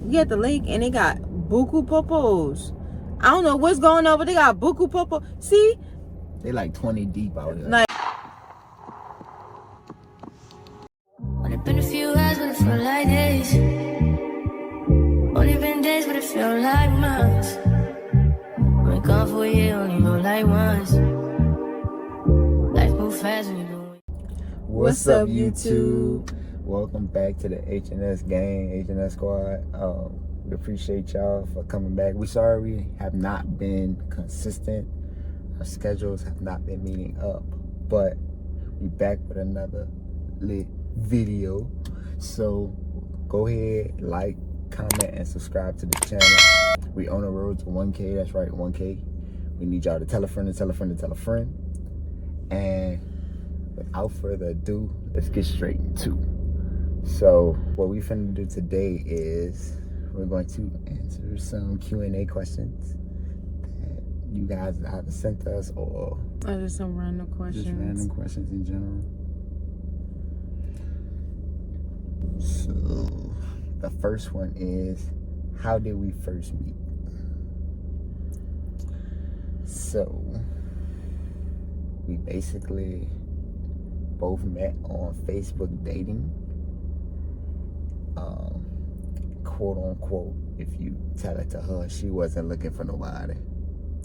we at the lake and they got buku popos. I don't know what's going on, but they got buku popo. See? They like 20 deep out here. Like, Only been a few hours, but it felt like days. Only been days, but it felt like months. Been gone for a year, only hold like once. Life move fast when you doing. What's up, YouTube? Welcome back to the H&S gang, H&S squad. We appreciate y'all for coming back. We sorry we have not been consistent. Our schedules have not been meeting up, but we back with another lit video. So go ahead, like, comment, and subscribe to the channel. We on the road to 1K. That's right, 1K. We need y'all to tell a friend to tell a friend to tell a friend. And without further ado, let's get straight into. So what we finna do today is we're going to answer some Q&A questions that you guys either sent us or just some random questions. Just random questions in general. So the first one is, how did we first meet? So we basically both met on Facebook dating. Quote unquote, if you tell it to her, she wasn't looking for nobody.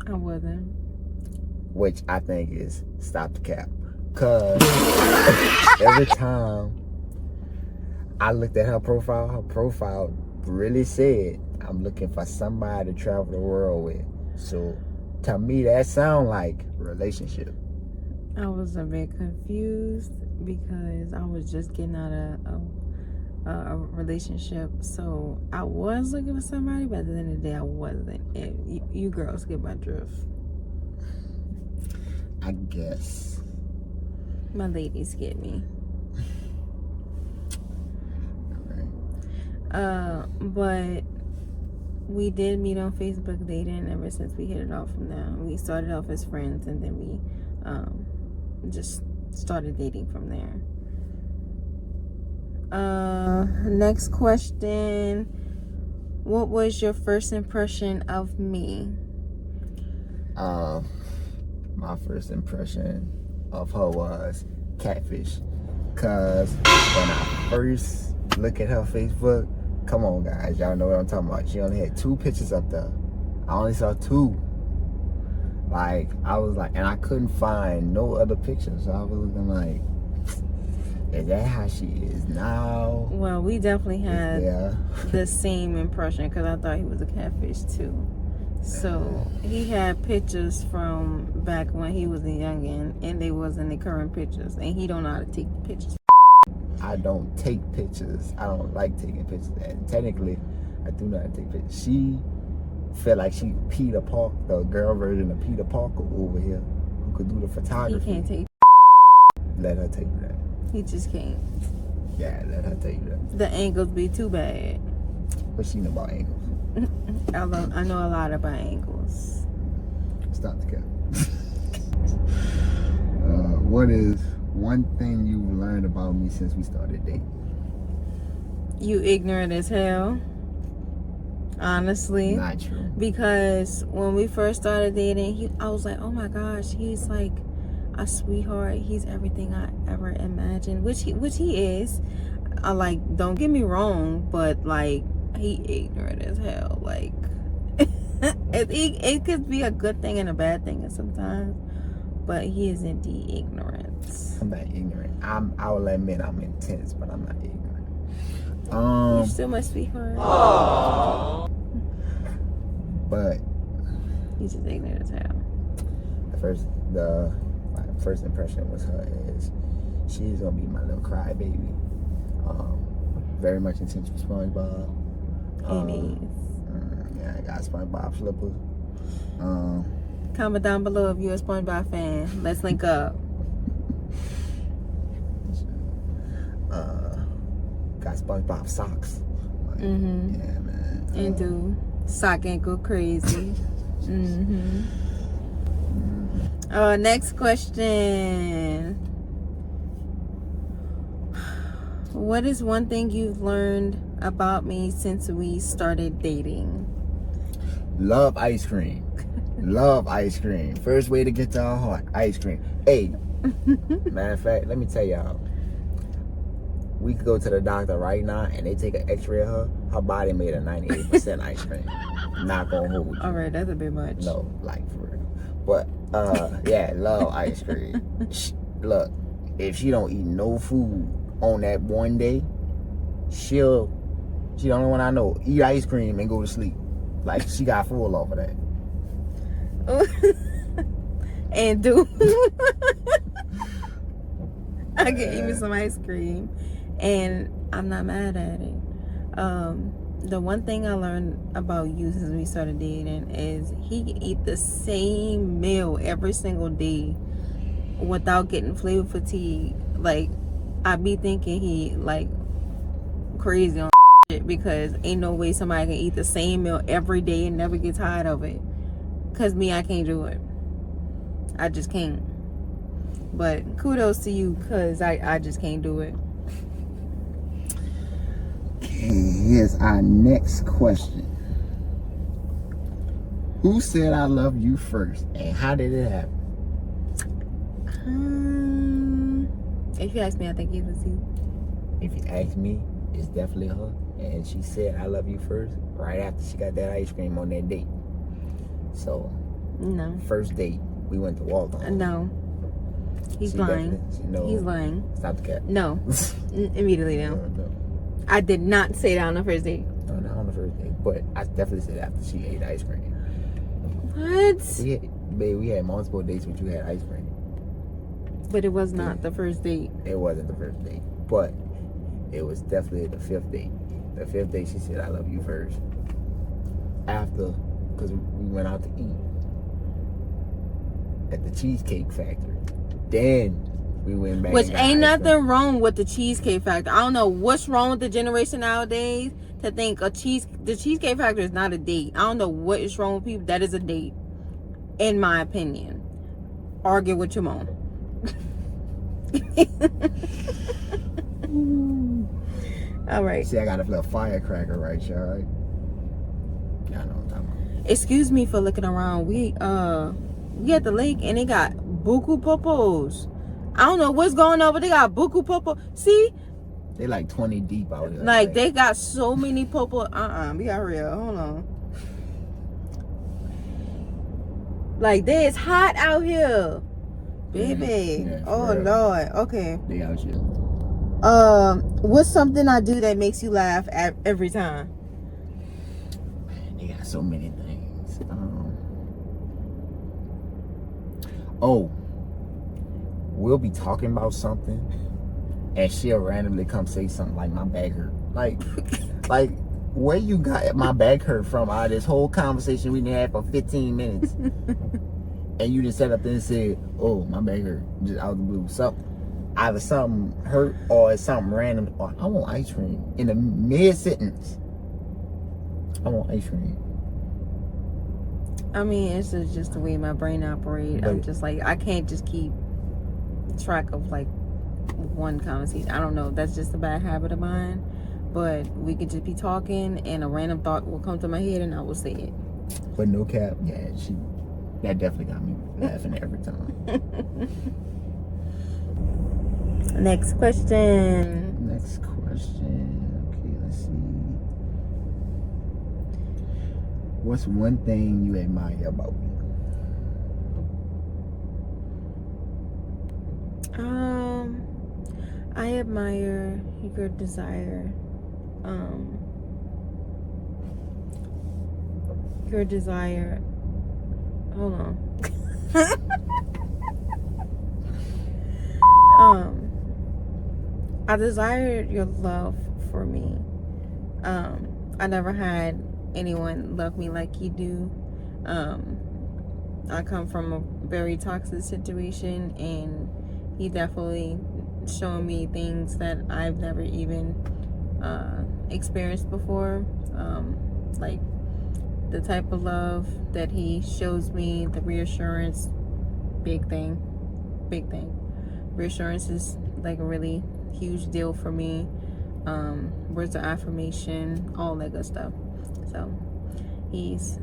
I wasn't. Which I think is stop the cap. Cause every time I looked at her profile really said, I'm looking for somebody to travel the world with. So to me, that sound like relationship. I was a bit confused because I was just getting out of a relationship, so I was looking for somebody, but at the end of the day I wasn't. And you girls get my drift. I guess My ladies get me. Right. But we did meet on Facebook dating. Ever since we hit it off from there, we started off as friends, and then we just started dating from there. Next question. What was your first impression of me? My first impression of her was catfish. Cause when I first look at her Facebook, come on guys, y'all know what I'm talking about. She only had 2 pictures up there. I only saw 2. Like, I was like, and I couldn't find no other pictures. So I was looking like, is that how she is now? Well, we definitely had the same impression because I thought he was a catfish too. So he had pictures from back when he was a youngin', and they wasn't the current pictures, and he don't know how to take pictures. I don't take pictures. I don't like taking pictures. And technically, I do not take pictures. She felt like she Peter Parker, the girl version of Peter Parker over here, who could do the photography. He can't take. Let her take that. He just can't. Yeah, let her take that. The angles be too bad. What she know about angles? I know a lot about angles. Stop the cap. What is one thing you've learned about me since we started dating? You ignorant as hell. Honestly. Not true. Because when we first started dating, I was like, oh my gosh, he's like a sweetheart. He's everything I ever imagined, which he is. Like, don't get me wrong, but like, he ignorant as hell. Like, it could be a good thing and a bad thing sometimes, but he is indeed ignorant. I'm not ignorant. I will admit I'm intense, but I'm not ignorant. You're still my sweetheart. But he's just ignorant as hell. My first impression was her is she's gonna be my little crybaby. Very much into SpongeBob. Yeah, I got SpongeBob slippers. Comment down below if you're a SpongeBob fan. Let's link up. Got SpongeBob socks. Like, yeah, man. And do sock ankle crazy. Next question. What is one thing you've learned about me since we started dating? Love ice cream. Love ice cream. First way to get to our heart, ice cream. Hey, matter of fact, let me tell y'all. We could go to the doctor right now and they take an x-ray of her. Her body made of 98% ice cream. Not gonna hold you. Alright, that's a bit much. No, like for real. But, yeah, love ice cream. Look, if she don't eat no food on that one day, she the only one I know, eat ice cream and go to sleep. Like, she got full off of that. And do I can eat me some ice cream and I'm not mad at it. The one thing I learned about you since we started dating is he can eat the same meal every single day without getting flavor fatigue. Like, I be thinking he like crazy on shit, because ain't no way somebody can eat the same meal every day and never get tired of it. Cause me, I can't do it. I just can't. But kudos to you, cause I just can't do it. Okay, here's our next question. Who said I love you first, and how did it happen? If you ask me, I think it was you. If you ask me, it's definitely her. And she said I love you first right after she got that ice cream on that date. So, no. First date, we went to Walmart. No. He's lying. He's lying. Stop the cat. No. Immediately now. No. I did not say that on the first date. No, not on the first date. But I definitely said after she ate ice cream. What? We had multiple dates when you had ice cream. But it was not the first date. It wasn't the first date. But it was definitely the fifth date. The fifth date, she said, I love you first. After, because we went out to eat at the Cheesecake Factory. Then we went back. Which ain't nothing wrong with the Cheesecake Factory. I don't know what's wrong with the generation nowadays to think the Cheesecake Factory is not a date. I don't know what is wrong with people. That is a date, in my opinion. Argue with your mom. All right. See, I got a little firecracker, right, Sha'Ryah? Y'all know what I'm talking about. Excuse me for looking around. We at the lake and they got buku popos. I don't know what's going on, but they got buku popo. See? They like 20 deep out here. Like they got so many popo. Be out real. Hold on. Like it's hot out here. Baby. Yeah, oh real. Lord. Okay. They out here. What's something I do that makes you laugh every time? Man, they got so many things. We'll be talking about something and she'll randomly come say something like my back hurt. Like where you got my back hurt from out of this whole conversation we had for 15 minutes? And you just sat up there and said, oh, my back hurt, just out of the blue. Either something hurt or it's something random. Or I want ice cream. In the mid-sentence, I want ice cream. I mean, it's just the way my brain operates. I'm just like, I can't just keep track of like one conversation. I don't know. That's just a bad habit of mine. But we could just be talking and a random thought will come to my head and I will say it. But no cap, yeah, that definitely got me laughing every time. Next question. Okay, let's see. What's one thing you admire about me? I admire your desire. Your desire. Hold on. I desire your love for me. I never had anyone love me like you do. I come from a very toxic situation and he definitely showing me things that I've never even experienced before. Like the type of love that he shows me, the reassurance, big thing. Reassurance is like a really huge deal for me. words of affirmation, all that good stuff. So he's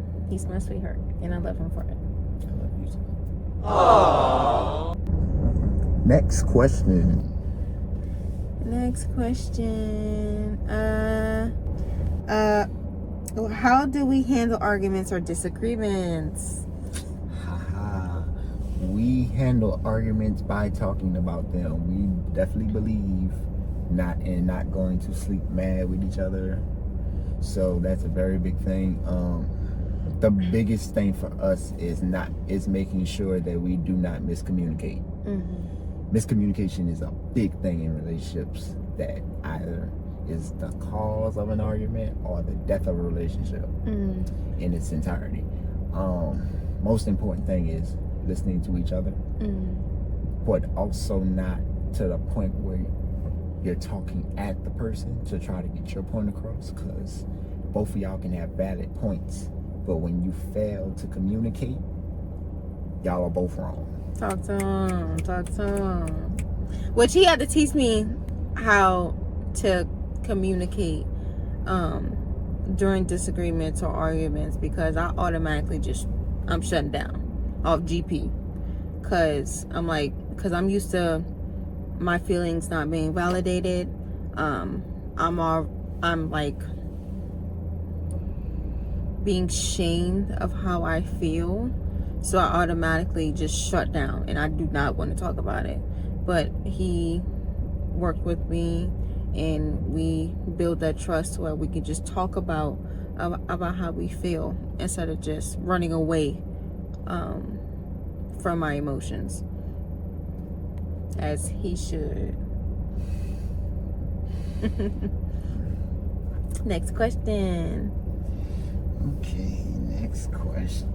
my sweetheart, and I love him for it. I love you too. Aww. Next question. How do we handle arguments or disagreements? We handle arguments by talking about them. We definitely believe not going to sleep mad with each other. So that's a very big thing. The biggest thing for us is making sure that we do not miscommunicate. Mm-hmm. Miscommunication is a big thing in relationships that either is the cause of an argument or the death of a relationship in its entirety. Most important thing is listening to each other, but also not to the point where you're talking at the person to try to get your point across, because both of y'all can have valid points, but when you fail to communicate, y'all are both wrong. Talk to him. Which he had to teach me how to communicate during disagreements or arguments, because I automatically I'm shutting down off GP, because I'm used to my feelings not being validated. I'm like being shamed of how I feel, so I automatically just shut down and I do not want to talk about it. But he worked with me and we build that trust where we can just talk about how we feel instead of just running away from my emotions, as he should. Next question. Okay, next question.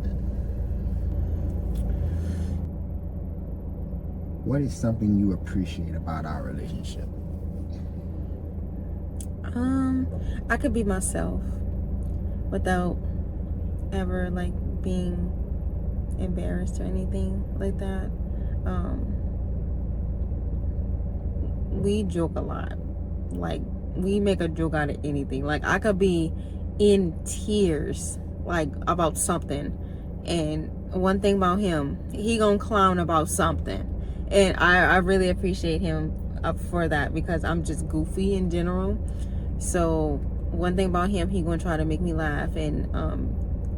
What is something you appreciate about our relationship? I could be myself without ever like being embarrassed or anything like that. We joke a lot. Like, we make a joke out of anything. Like, I could be in tears like about something, and one thing about him, he gonna clown about something, and I really appreciate him for that, because I'm just goofy in general. So one thing about him, he gonna try to make me laugh and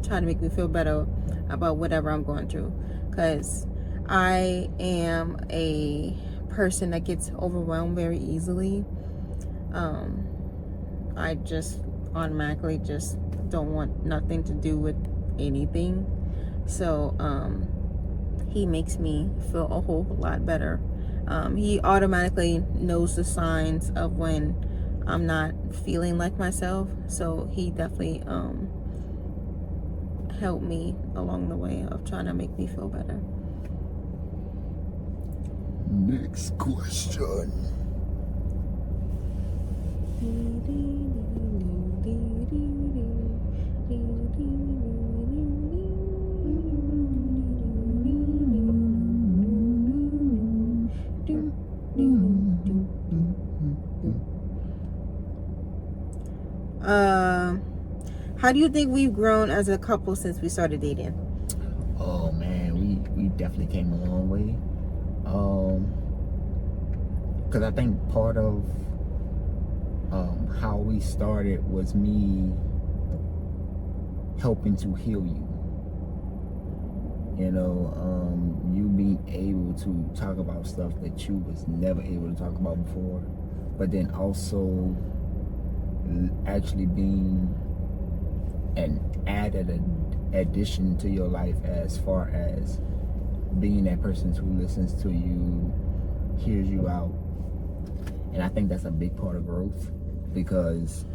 try to make me feel better about whatever I'm going through, because I am a person that gets overwhelmed very easily. I just automatically just don't want nothing to do with anything. So he makes me feel a whole lot better. He automatically knows the signs of when I'm not feeling like myself, so he definitely helped me along the way of trying to make me feel better. Next question. How do you think we've grown as a couple since we started dating? Oh man, we definitely came a long way. Because I think part of how we started was me helping to heal you. You know, you being able to talk about stuff that you was never able to talk about before, but then also actually being an added addition to your life, as far as being that person who listens to you, hears you out. And I think that's a big part of growth, because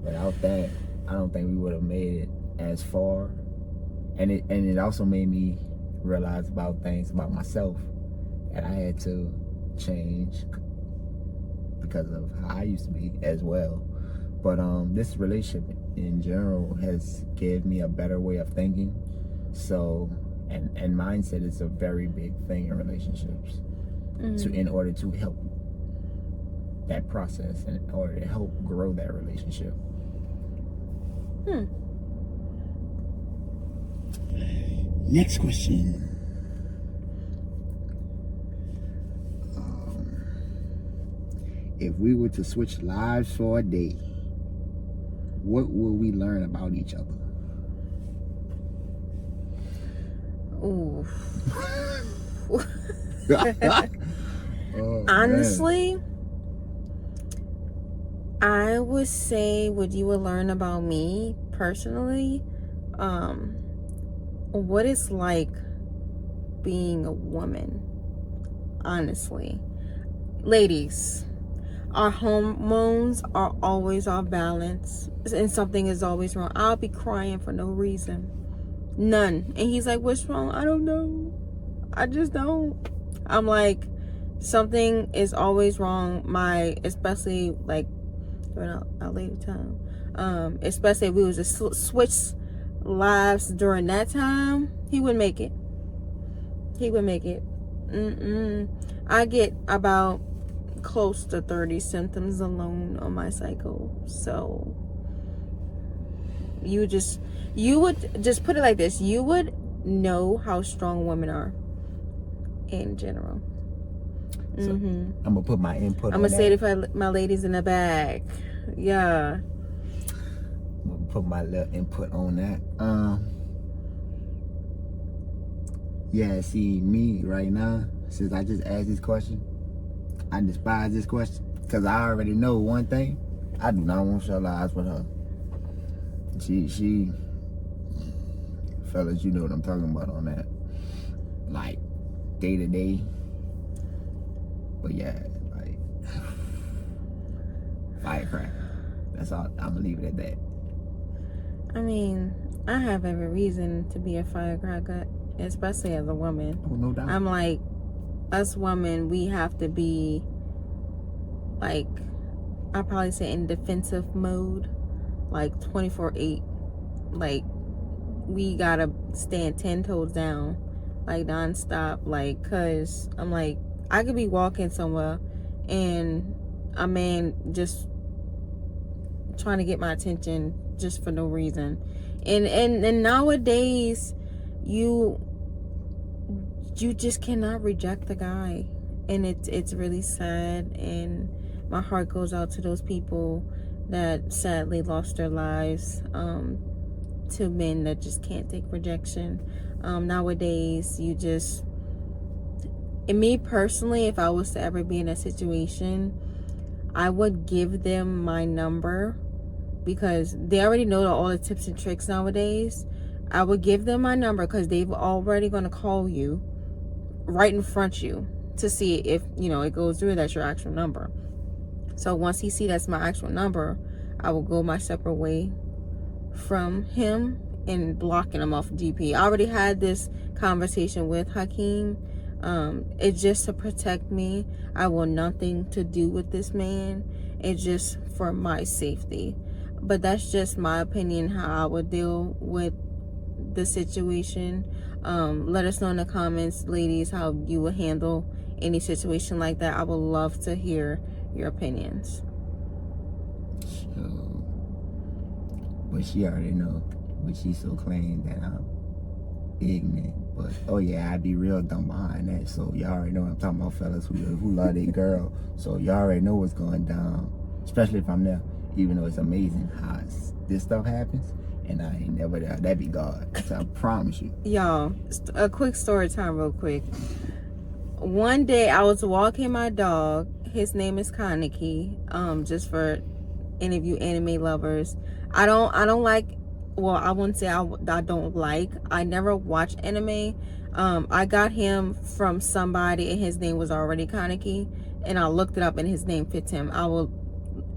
without that, I don't think we would have made it as far. And it also made me realize about things about myself that I had to change because of how I used to be as well. But this relationship in general has given me a better way of thinking. So, and mindset is a very big thing in relationships, in order to help that process or to help grow that relationship. Next question. If we were to switch lives for a day, what will we learn about each other? Ooh. Oh, honestly, I would say what you would learn about me personally, what it's like being a woman. Honestly, ladies, our hormones are always off balance and something is always wrong. I'll be crying for no reason, none, and he's like, what's wrong? I don't know, I just don't. I'm like, something is always wrong. Especially like during our later time, especially if we was to switch lives during that time, he would make it. I get about close to 30 symptoms alone on my cycle. So you would just put it like this: you would know how strong women are in general. So I'm gonna put my input. I'm gonna say it for my ladies in the back. Yeah. I'm gonna put my little input on that. Yeah, see, me right now, since I just asked this question, I despise this question because I already know one thing: I do not want to share lives with her. She, fellas, you know what I'm talking about on that, like day to day. But yeah, like firecracker. That's all. I'm gonna leave it at that. I mean, I have every reason to be a firecracker, especially as a woman. Oh, no doubt. I'm like, us women, we have to be like, I probably say in defensive mode, like 24/8. Like, we gotta stand 10 toes down, like nonstop. Like, cause I'm like, I could be walking somewhere and a man just trying to get my attention just for no reason. And nowadays you just cannot reject the guy. And it's really sad, and my heart goes out to those people that sadly lost their lives to men that just can't take rejection. Nowadays you just, and me personally, if I was to ever be in a situation, I would give them my number, because they already know all the tips and tricks nowadays. I would give them my number because they've already going to call you right in front of you to see if, it goes through, that's your actual number. So once he see that's my actual number, I will go my separate way from him and blocking him off GP. I already had this conversation with Hakeem. It's just to protect me. I want nothing to do with this man. It's just for my safety. But that's just my opinion, how I would deal with the situation. Let us know in the comments, ladies, how you would handle any situation like that. I would love to hear your opinions. So, but she already know. But she still claimed that I'm ignorant. But oh yeah, I'd be real dumb behind that. So y'all already know what I'm talking about, fellas who love their girl. So y'all already know what's going down. Especially if I'm there. Even though it's amazing how this stuff happens, and I ain't never there. That'd be God. So I promise you. Y'all, a quick story time real quick. One day I was walking my dog. His name is Kaneki. Just for any of you anime lovers. I don't like, well, I wouldn't say I don't like. I never watch anime. I got him from somebody and his name was already Kaneki. And I looked it up and his name fits him.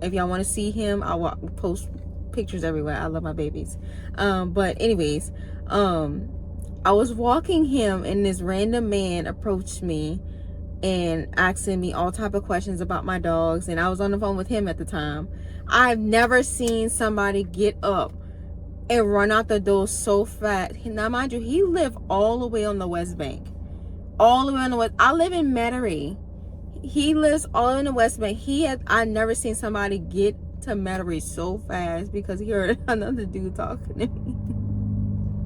If y'all want to see him, I will post pictures everywhere. I love my babies. But anyways, I was walking him and this random man approached me and asking me all type of questions about my dogs, and I was on the phone with him at the time. I've never seen somebody get up and run out the door so fast. Now mind you, he lived all the way on the West Bank. All the way on the West. I live in Metairie. He lives all in the West Bank. I never seen somebody get to Metairie so fast because he heard another dude talking to me.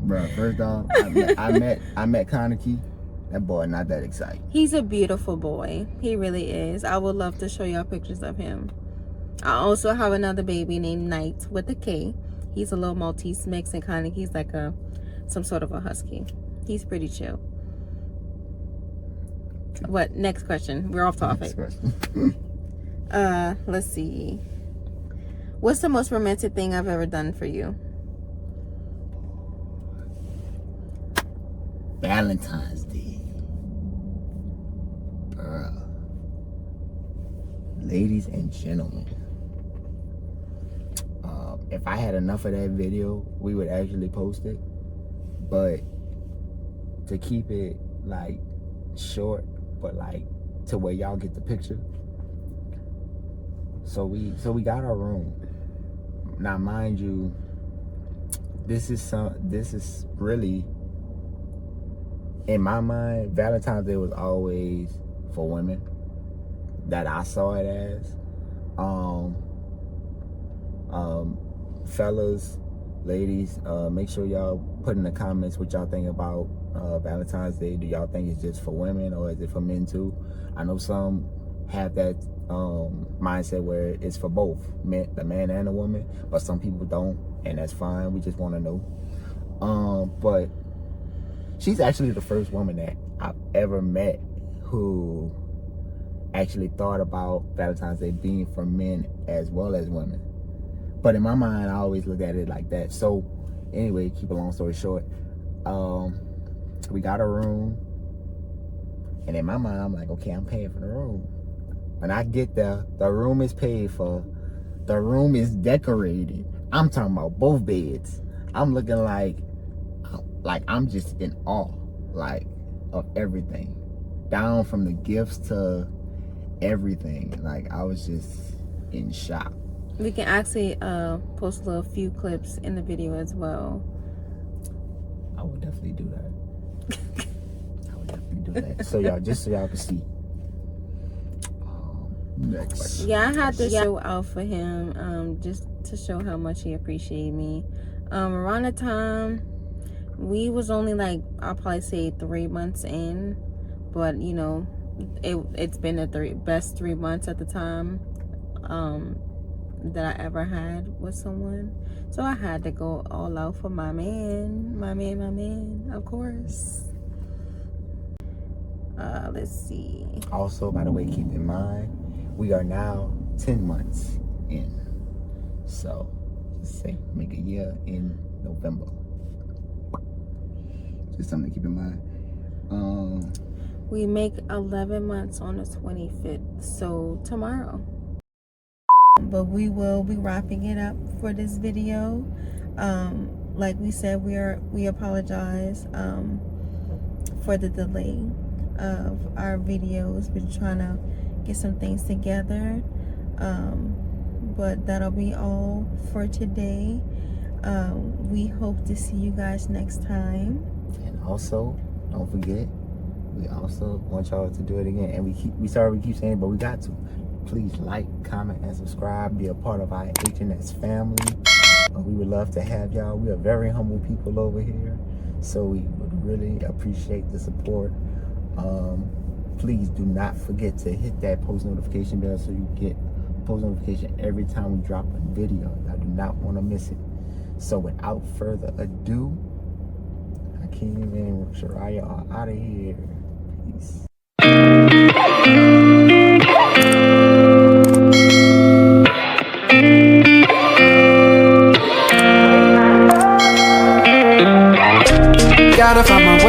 Bro, first off, I met Kaneki. That boy not that exciting. He's a beautiful boy. He really is. I would love to show y'all pictures of him. I also have another baby named Knight with a K. He's a little Maltese mix, and Kaneki's like some sort of a husky. He's pretty chill. What? Next question. We're off topic. Next question. Let's see. What's the most romantic thing I've ever done for you? Valentine's Day. Girl. Ladies and gentlemen. If I had enough of that video, we would actually post it. But to keep it like short, but like to where y'all get the picture. So we got our room. Now mind you, this is really, in my mind, Valentine's Day was always for women. That I saw it as. Fellas, ladies, make sure y'all put in the comments what y'all think about Valentine's Day. Do y'all think it's just for women or is it for men too? I know some have that mindset where it's for both, the man and the woman, but some people don't, and that's fine. We just want to know. But she's actually the first woman that I've ever met who actually thought about Valentine's Day being for men as well as women. But in my mind, I always look at it like that. So anyway, keep a long story short, we got a room, and in my mind, I'm like, okay, I'm paying for the room. When I get there, the room is paid for. The room is decorated. I'm talking about both beds. I'm looking like I'm just in awe, like, of everything. Down from the gifts to everything. Like, I was just in shock. We can actually post a few clips in the video as well. I would definitely do that. So y'all, just so y'all can see. Next question. Yeah, I had to show out for him, just to show how much he appreciated me. Around the time, we was only like, I'll probably say 3 months in, but you know, it's been the best 3 months at the time that I ever had with someone. So I had to go all out for my man, of course. Let's see. Also, by the way, keep in mind, we are now 10 months in. So, just say, make a year in November. Just something to keep in mind. We make 11 months on the 25th, so tomorrow. But we will be wrapping it up for this video. Like we said, we apologize for the delay of our videos. We're trying to get some things together, but that'll be all for today. We hope to see you guys next time. And also, don't forget, we also want y'all to do it again. And we sorry we keep saying it, but we got to. Please like, comment, and subscribe. Be a part of our HNS family. We would love to have y'all. We are very humble people over here, so we would really appreciate the support. Please do not forget to hit that post notification bell so you get post notification every time we drop a video. I do not want to miss it. So without further ado, Hakeem and Sha'Ryah are out of here. Peace. Gotta find my way.